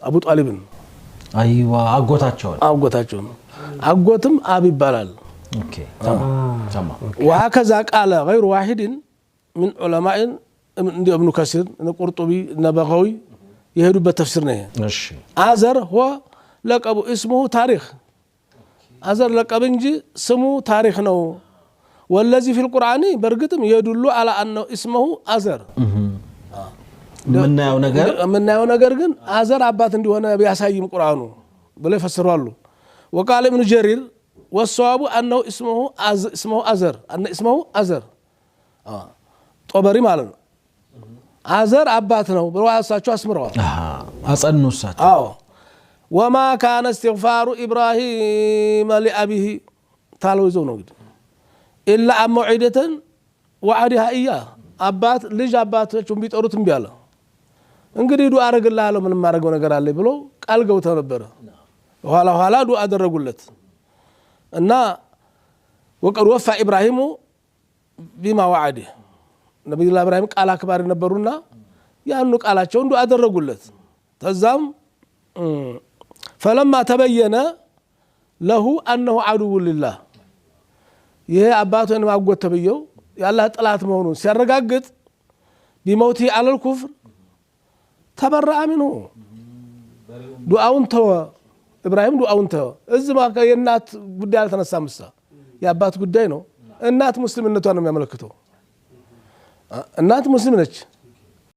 አቡ ጣሊብን አይዋ አጎታቸው አጎትም አብ ይባላል ኦኬ ተማም وهكذا قال غير واحد من علماء ابن كثير القرطبي النبغوي يهدوا بالتفسير نه እሺ አዘር هو لقب اسمه تاريخ አዘር لقب እንጂ ስሙ ታሪክ ነው والذي في القرآن برغتم يدل على انه اسمه አዘር ምናየው ነገር ግን አዘር አባት እንደሆነ ቢያሳይም ቁርአኑ ብለው ይፈስራሉ وقال ابن جرير والصواب انه اسمه አዘር ጦበሪ ማለት ነው አዘር አባት ነው ብለው አሳቸው አስምረዋል አጸኑሳቸው وما كان استغفار ابراهيم لابيه ታለው ይዘው ነው እንግዲህ الا موعده وعدها اياه አባት ልጅ አባቶቹን ቢጠሩት እምቢ አለ እንግዲህ ዱአ አረጋለሁ ምንም ማረገው ነገር አለ ብሎ ቃል ገውተው ነበር ኋላ ዱአ አደረጉለት እና ወቀድ ወፋ ኢብራሂም بما وعده ነብዩ ኢብራሂም ቃል አክባሪ ነበሩና ያንኑ ቃላቸውን ዱአ አደረጉለት ተዛም فلما تبين له انه عدو لله ይሄ አባቱን ማጎት ተብየው ያላህ ጥላት መሆኑን ሲያረጋግጥ بموته على الكفر تبرأ منه ዱአውን ተወ ኢብራሂም ዱአውን ተወ እዚህ ማከ የናት ጉዳይ አልተነሳምሳ ያባት ጉዳይ ነው እናት ሙስሊምነቷን ነው የሚያመለክተው እናት ሙስሊም ነች